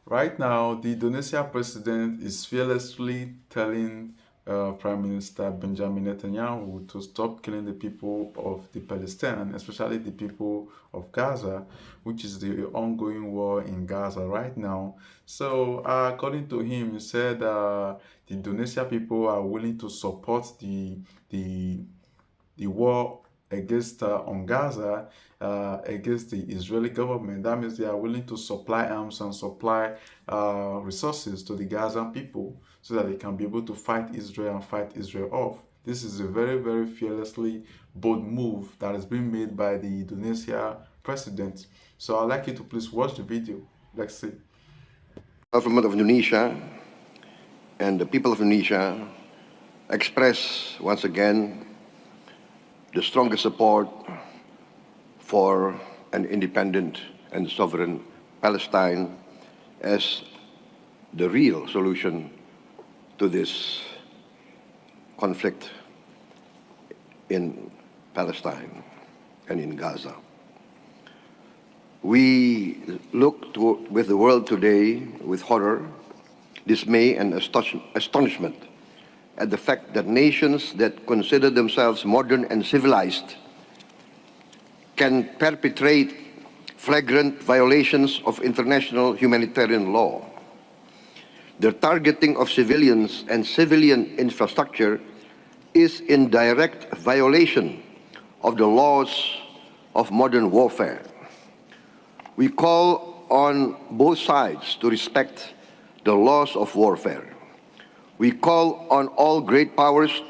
Right now, the Indonesia president is fearlessly telling Prime Minister Benjamin Netanyahu to stop killing the people of the Palestine, especially the people of Gaza, which is the ongoing war in Gaza right now. So, according to him, he said the Indonesia people are willing to support the the war against on Gaza against the Israeli government. That means they are willing to supply arms and supply resources to the Gazan people so that they can be able to fight Israel and fight Israel off. This is a very, very fearlessly bold move that has been made by the Indonesia president. So I'd like you to please watch the video. Let's see. Government of Indonesia and the people of Indonesia express once again the strongest support for an independent and sovereign Palestine as the real solution to this conflict in Palestine and in Gaza. We look with the world today with horror, dismay, and astonishment at the fact that nations that consider themselves modern and civilized can perpetrate flagrant violations of international humanitarian law. The targeting of civilians and civilian infrastructure is in direct violation of the laws of modern warfare. We call on both sides to respect the laws of warfare. We call on all great powers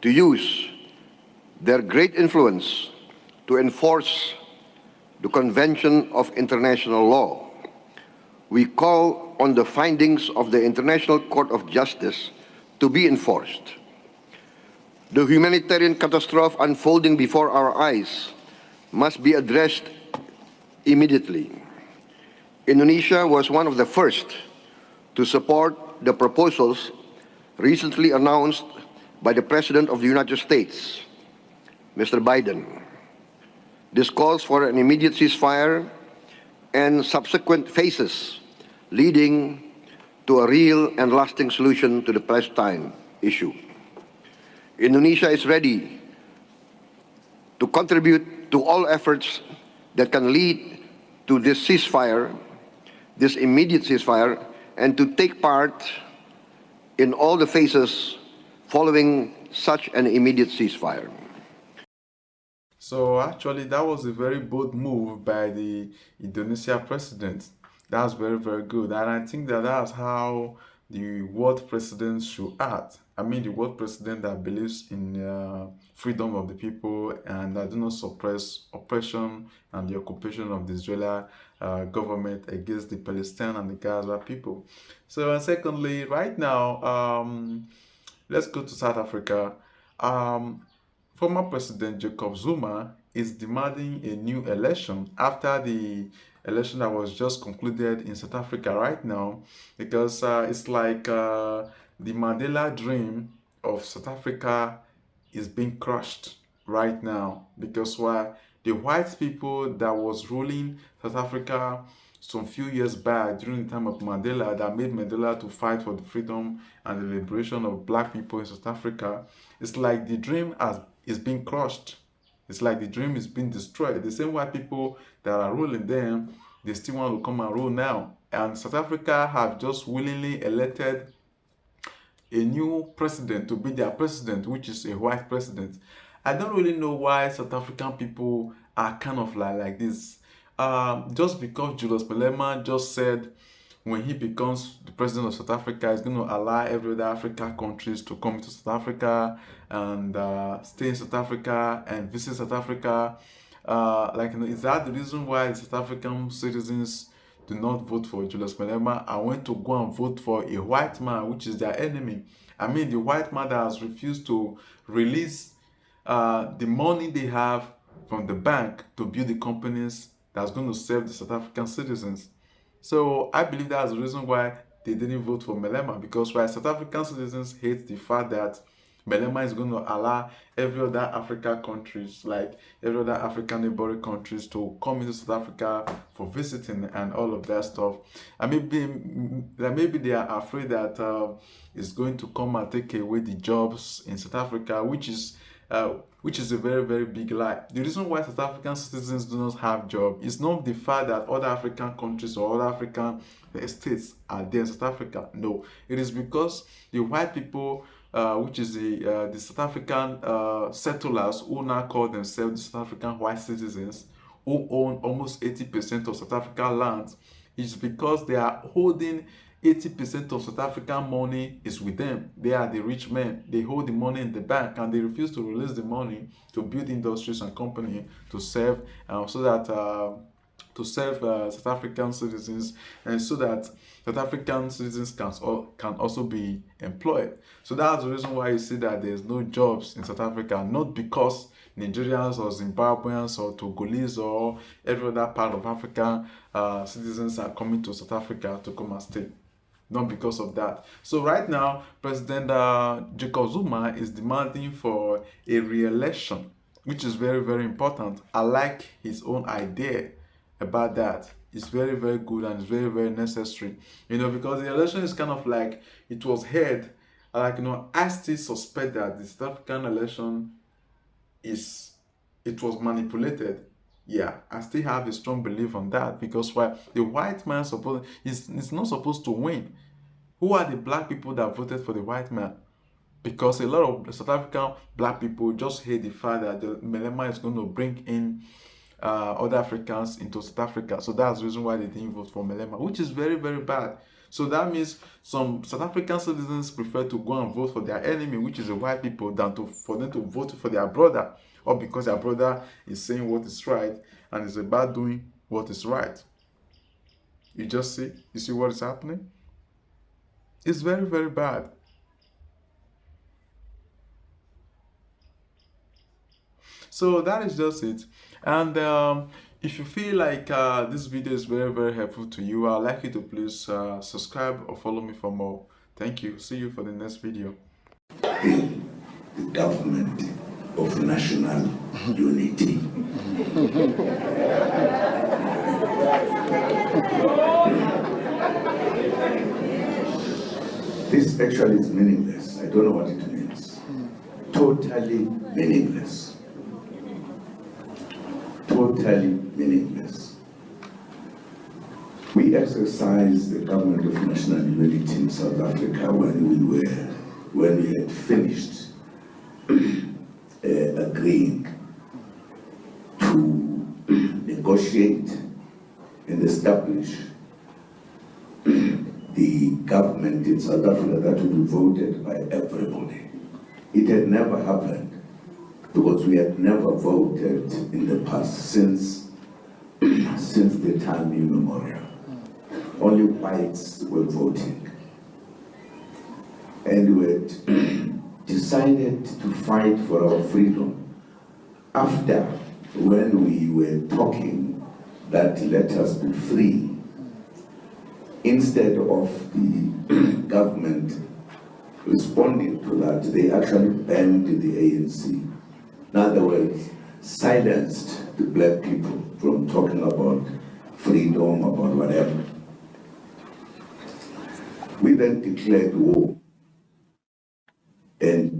to use their great influence to enforce the Convention of International Law. We call on the findings of the International Court of Justice to be enforced. The humanitarian catastrophe unfolding before our eyes must be addressed immediately. Indonesia was one of the first to support the proposals recently announced by the President of the United States, Mr. Biden. This calls for an immediate ceasefire and subsequent phases leading to a real and lasting solution to the Palestine issue. Indonesia is ready to contribute to all efforts that can lead to this ceasefire, this immediate ceasefire, and to take part in all the phases following such an immediate ceasefire. So actually, that was a very bold move by the Indonesia president. That's very, very good. And I think that that's how the world president should act. I mean, the world president that believes in freedom of the people and that do not suppress oppression and the occupation of the Israeli government against the Palestine and the Gaza people. So, and secondly, right now, let's go to South Africa. Um, Former President Jacob Zuma is demanding a new election after the election that was just concluded in South Africa right now, because it's like the Mandela dream of South Africa is being crushed right now, because why the white people that was ruling South Africa some few years back during the time of Mandela, that made Mandela to fight for the freedom and the liberation of black people in South Africa, it's like the dream has is being crushed. It's like the dream is being destroyed. The same white people that are ruling them, they still want to come and rule now. And South Africa have just willingly elected a new president to be their president, which is a white president. I don't really know why South African people are kind of like this. Just because Julius Malema just said when he becomes the president of South Africa, he's going to allow every other African countries to come to South Africa and stay in South Africa and visit South Africa. Is that the reason why the South African citizens do not vote for Julius Malema and went to go and vote for a white man, which is their enemy? I mean, the white man that has refused to release the money they have from the bank to build the companies that's going to serve the South African citizens. So I believe that's the reason why they didn't vote for Malema, because why South African citizens hate the fact that Belema is going to allow every other African countries, like every other African neighboring countries, to come into South Africa for visiting and all of that stuff. And maybe they are afraid that it's going to come and take away the jobs in South Africa, which is a very, very big lie. The reason why South African citizens do not have job is not the fact that other African countries or other African states are there in South Africa. No, it is because the white people, which is the South African settlers, who now call themselves the South African white citizens, who own almost 80% of South African lands, is because they are holding 80% of South African money is with them. They are the rich men. They hold the money in the bank and they refuse to release the money to build industries and companies to serve, so that to serve South African citizens, and so that South African citizens can also be employed. So that's the reason why you see that there's no jobs in South Africa, not because Nigerians or Zimbabweans or Togolese or every other part of Africa citizens are coming to South Africa to come and stay. Not because of that. So right now, President Jacob Zuma is demanding for a re-election, which is very, very important. I like his own idea about that. It's very, very good and it's very, very necessary. Because the election is kind of like it was held. I still suspect that the South African election it was manipulated. Yeah, I still have a strong belief on that, because why the white man is not supposed to win. Who are the black people that voted for the white man? Because a lot of South African black people just hate the fact that the Malema is going to bring in other Africans into South Africa. So that's the reason why they didn't vote for Malema, which is very, very bad. So that means some South African citizens prefer to go and vote for their enemy, which is the white people, than for them to vote for their brother, or because their brother is saying what is right and is about doing what is right. You see what is happening? It's very, very bad. So that is just it. And if you feel like this video is very, very helpful to you, I'd like you to please subscribe or follow me for more. Thank you. See you for the next video. The government of national unity. This actually is meaningless. I don't know what it means. Totally meaningless. Totally meaningless. We exercised the government of national unity in South Africa when we had finished agreeing to negotiate and establish the government in South Africa that would be voted by everybody. It had never happened because we had never voted in the past since the time immemorial. Only whites were voting. And we had decided to fight for our freedom after, when we were talking that let us be free, instead of the government responding to that, they actually banned the ANC. In other words, silenced the black people from talking about freedom, about whatever. We then declared war. And